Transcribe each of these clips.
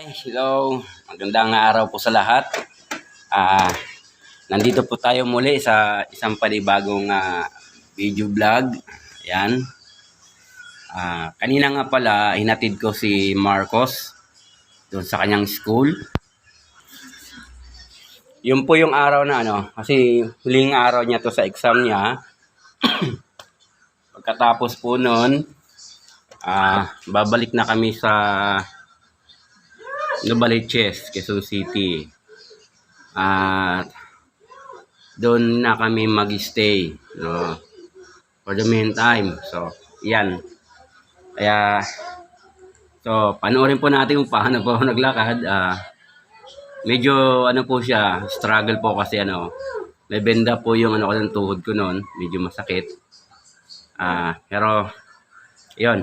Hello, magandang araw po sa lahat. Nandito po tayo muli sa isang panibagong video vlog. Ayan. Kanina nga pala, hinatid ko si Marcos doon sa kanyang school. Yun po yung araw na kasi huling araw niya to sa exam niya. Pagkatapos po nun, babalik na kami sa Novaliches, Quezon City. At doon na kami mag-stay, no, for the meantime. So, yan. Kaya, so, panoorin po natin kung paano po naglakad. Medyo, po siya, struggle po kasi, may benda po yung, ko ng tuhod ko noon. Medyo masakit. Pero, yun,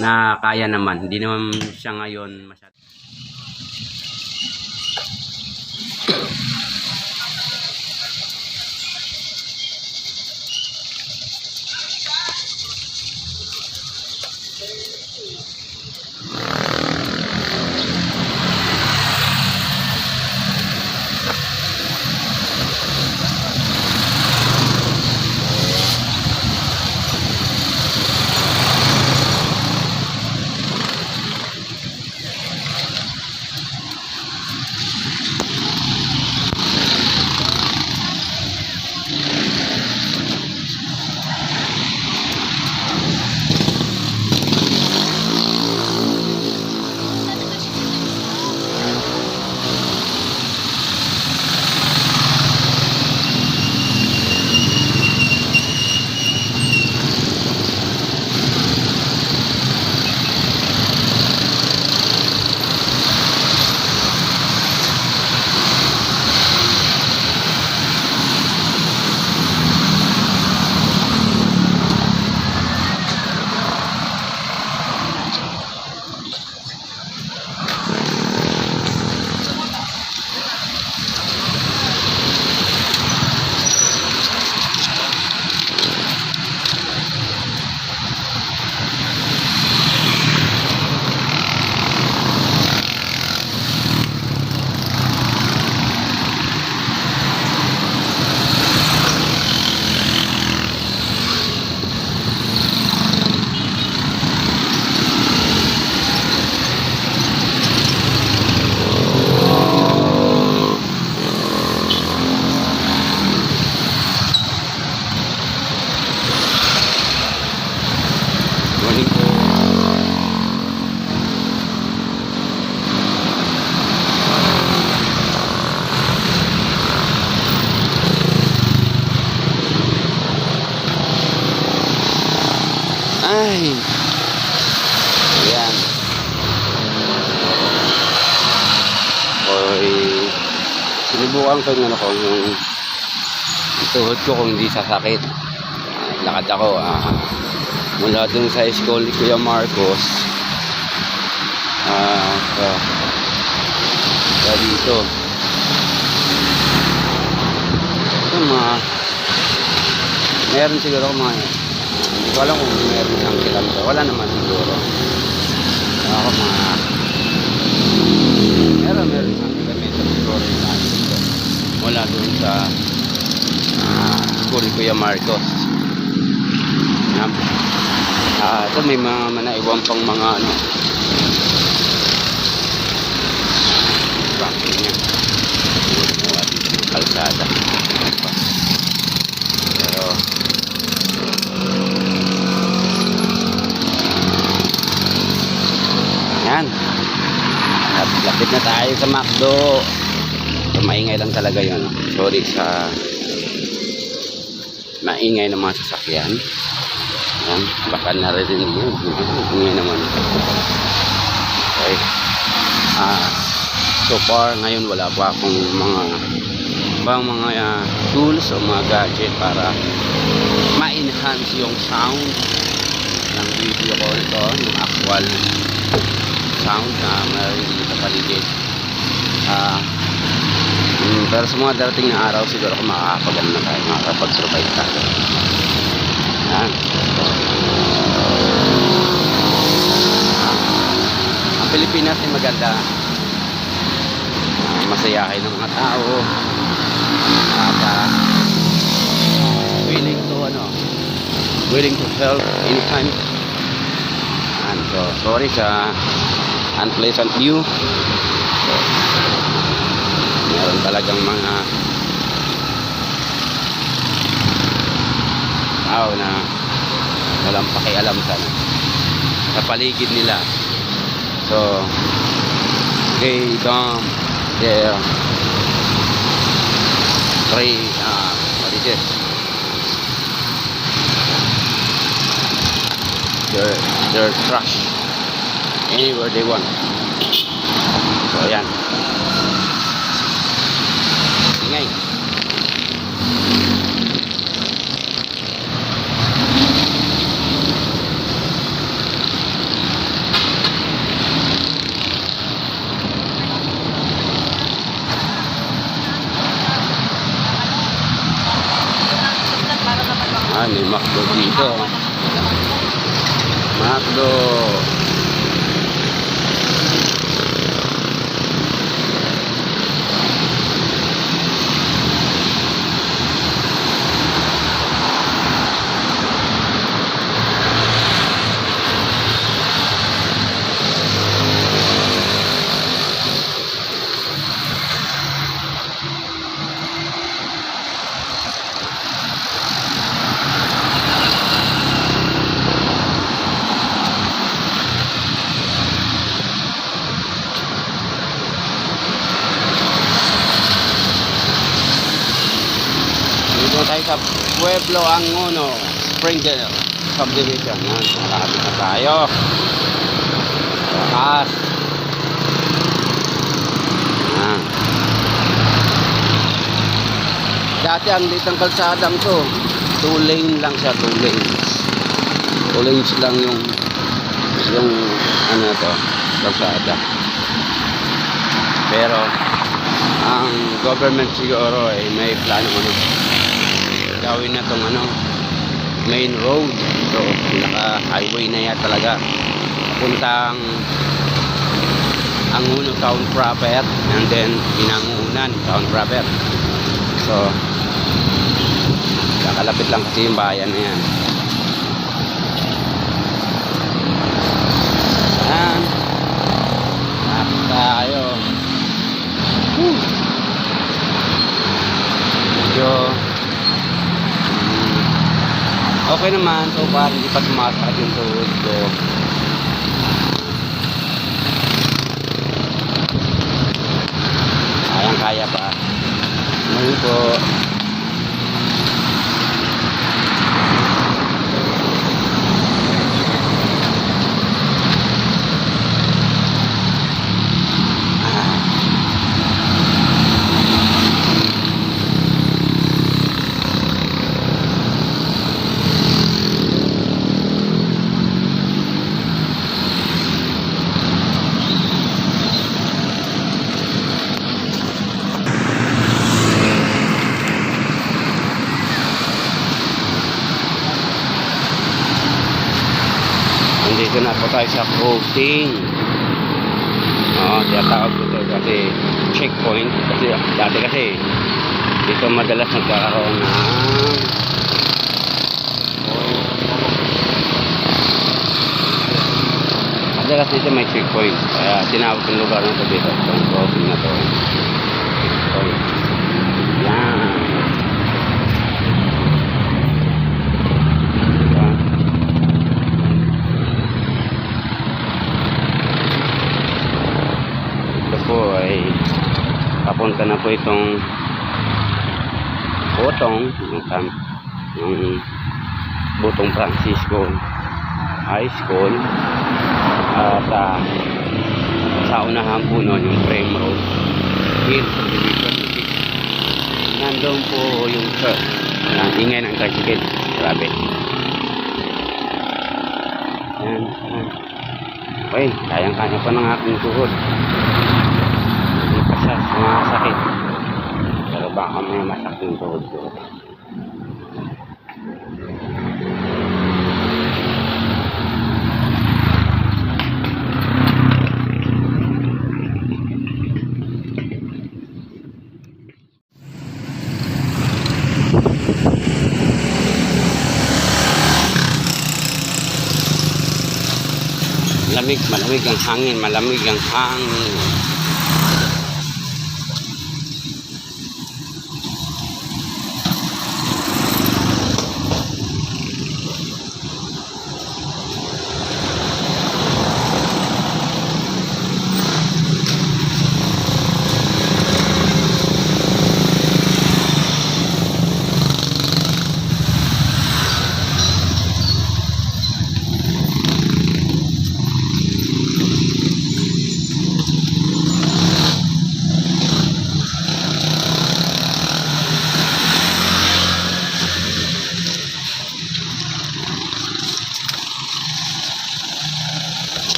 na kaya naman. Hindi naman siya ngayon masyado. Ay, ayan. Oy, sinubukan ko yung yung tuhod ko kung hindi sasakit. Lakad ako mula dun sa school ni Kuya Marcos sa dito. Ito meron siguro mga, hindi ko alam kung meron siyang kilometer. Wala naman siguro. Ako meron siyang kilometer siguro dito. Mula doon sa school ni Kuya Marcos. Ito may mga manaiwan pang mga traffic niya. Kalsada. Pero yan, lapit na tayo sa McDo. So, maingay lang talaga yun. Sorry sa maingay ng mga sasakyan. Yan, baka narinig yun. Ingay naman. Okay. So far ngayon wala pa akong mga tools o mga gadget para ma-enhance yung sound ng video ko ito, yung actual sound na marinig sa paligid. Pero sa mga darating na araw siguro kung makakapag-survive tayo. Yan. Ang Pilipinas ay maganda. masayahin ng mga tao at willing to willing to help anytime. And so sorry sa unpleasant view. So, meron talagang mga tao na walang pakialam sa paligid nila. So they dump their what is this? Their trash anywhere they want. So yan, ingay. May McDo dito. McDo. Dito tayo sa Pueblo Angono, Springdale Subdivision. Yan, malapit na tayo. Takas. Yan. Dati ang litang kalsadang to, 2 lane lang siya, 2 lanes. 2 lanes lang yung ano to, kalsada. Pero ang government siguro ay may plano gawin na tong main road. So naka highway na yan talaga puntang Angono town proper and then Binangonan town proper. So kakalapit lang kasi yung bayan na yan. Yan, nakita tayo. Medyo okay naman so far, hindi pa sumasakit yung tuhod ko. Kaya pa. Ngayon po dito na po tayo sa crossing. Tinatawag ko ito kasi checkpoint. Kasi dati kasi dito madalas nagkakaroon ng madalas dito may checkpoint. Kaya tinawag yung lugar na ito dito. Itong crossing na to. So, yan. Po ay papunta na po itong Botong yung Botong Francisco High School at sa unahan po nun yung Frame Road Hill Subdivision. Nandun po yung church. Ingay ng tricycle, grabe. Yan. Okay, kayang-kaya pa ng aking tuhod. Hindi pa siya sumasakit. Pero baka may masakit yung tuhod ko. Malamig ang hangin, malamig ang hangin.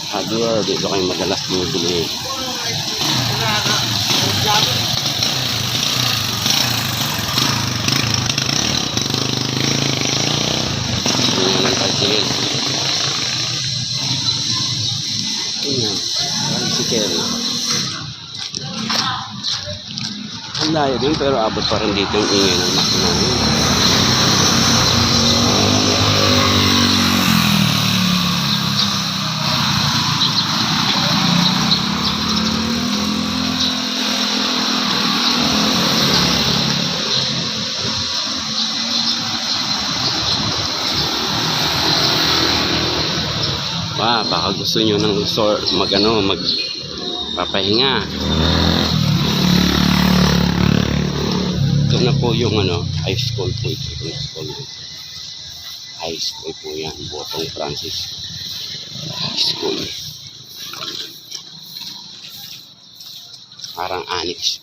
Hardware, dito kayo madalas bumibili. Tingnan ng tricycle. Tingnan, tricycle. Ang layo din pero abot pa rin dito yung ingay ng makina. Baka gusto nyo ng magpapahinga. Ito na po yung high school po ito. High school po yan. Botong Francis High School. Parang annex.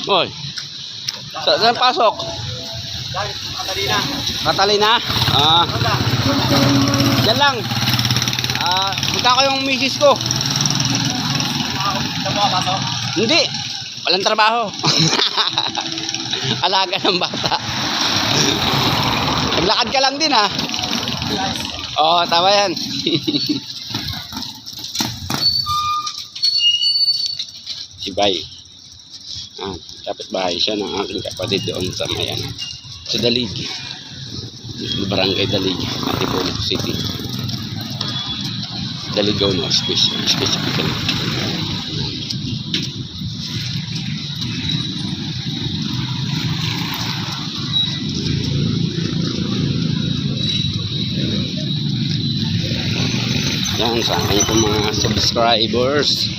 Oy. Saan pasok? Catalina. Catalina? Diyan lang. Punta ko yung misis ko. Saan mo kapasok? Hindi. Walang trabaho. Alaga ng bata. Naglakad ka lang din ha. Oo, tama yan. Si Bay. Kapitbahay siya ng aking kapatid doon sa Mayan. Sa Dalig. Barangay Dalig, Antipolo City. Daligaw no, specifically. Yan, sa akin po mga subscribers,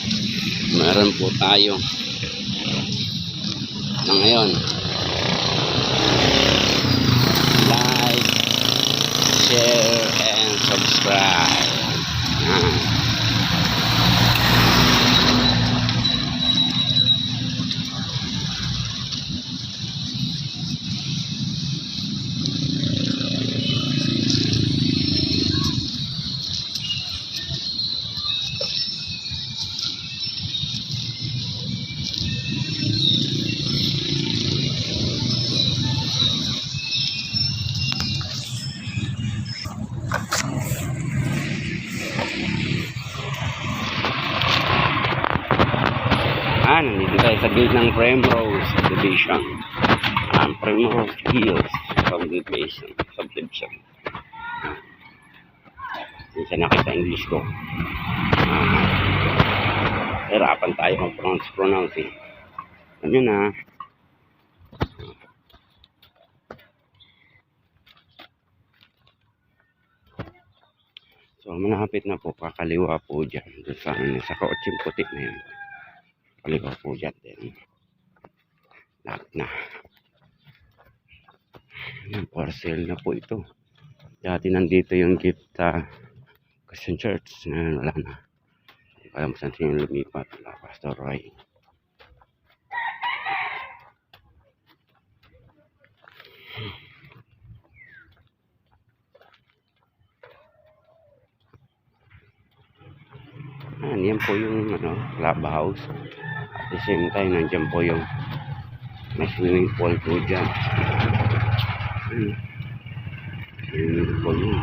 meron po tayo na ngayon like, share, and subscribe. Nandito tayo sa gate ng Primrose Subdivision. Primrose Hills Subdivision. Minsan nakita English ko. Hirapan tayo kung pronouncing. Ano na? So, malapit na po, kakaliwa po dyan. Doon sa, sa kaotsing puti na yan. Kaliwa po dyan din. Lahat na. Yan, parcel na po ito. Dati nandito yung gift Christian Church. Ngayon, wala na. Hindi ko alam saan siya lumipat. Wala, Pastor Roy. Yan po yung clubhouse. At the same time, nandiyan po yung may swimming pool po dyan. Swimming pool yun.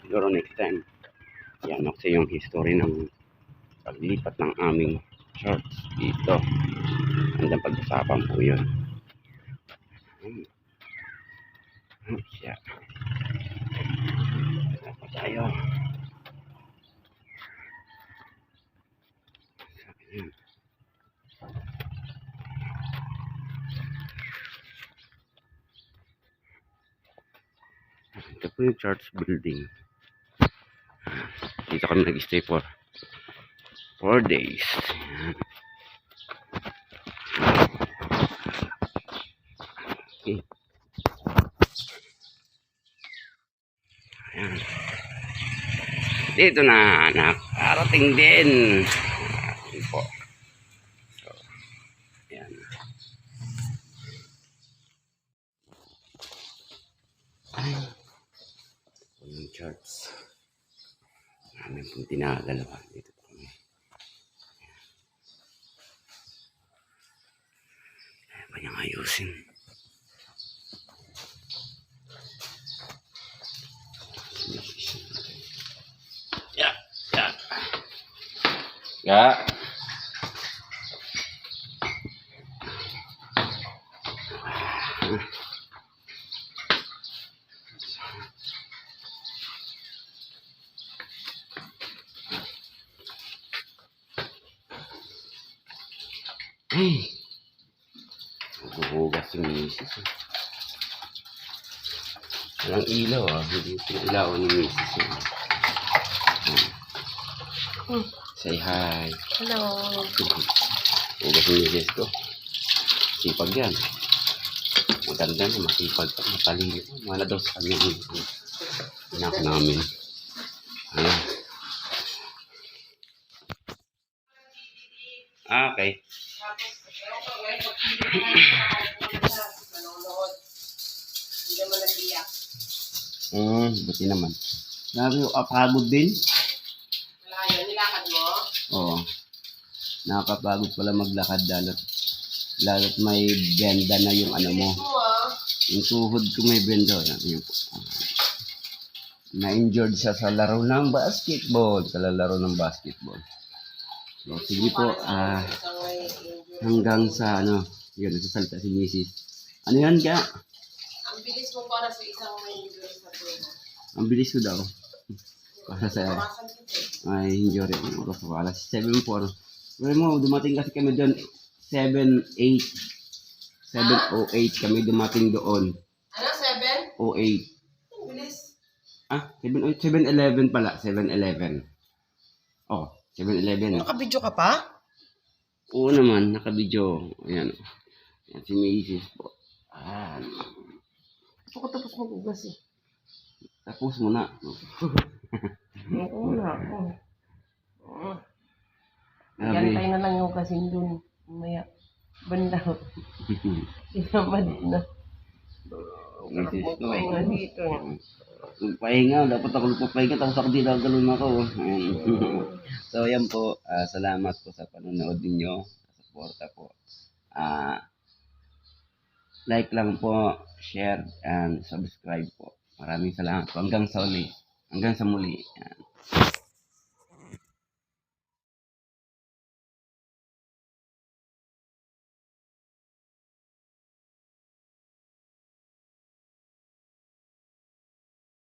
Siguro next time, yan kasi yung history ng paglipat ng aming church dito. Andang pag-usapan po yun. Siya. Basta pa tayo. Ayan. Ito po yung church building. Dito kami nag-stay for 4 days. Okay. Ayan. Dito na, nakarating din. Ayan po. So, ayan. Ayan. Yung church. Namin pong tinagalawan dito po kami. Ayan pa niyang ayusin. Ya, ya. Ya. Ay. Maghuhugas yung misis. Walang ilaw Hindi ilaw ni misis. Say hi. Hello. Hugas yung misis ko. Sipag yan. Maganda na, masipag ka, matalino. Wala daw sa kanya yung anak namin. Ayan. Okay. Buti naman. Sabi ko, apagod din. Wala yun, nilakad mo? Oo. Nakakapagod pala maglakad lalo't may benda na yung ano mo. Yung tuhod ko may benda. Yan po. Na-injured siya sa laro ng basketball. Kalalaro ng basketball. So, sige po. Hanggang sa yun, nagsasalita si Mrs. Ano yan ka? Ang bilis mo para sa isang may injury sa tubo. Ang bilis ko daw. Para sa ay injury. Oras ko alas 7:04. Well mo, dumating kasi kami doon 7:08. 7:08 kami dumating doon. Ano, 7? 08. Ang bilis. 7:11 pala. 7:11. Oh, 7:11. Nakabidyo ka pa? Oo naman, nakabidyo. Ayan. Ayan si Macy's po. Tapos mag-ugas eh. Tapos mo na. Oo na. Gantay na lang yung kasing dun. Maya, banda. Sinamad na. Misis ko. Pahinga dito. Pahinga, dapat ako nagpapahinga tapos ako di nagalun ako. So yan po, salamat po sa panonood ninyo, sa suporta po. Like lang po, share and subscribe po. Maraming salamat po. Hanggang sa muli. Yan.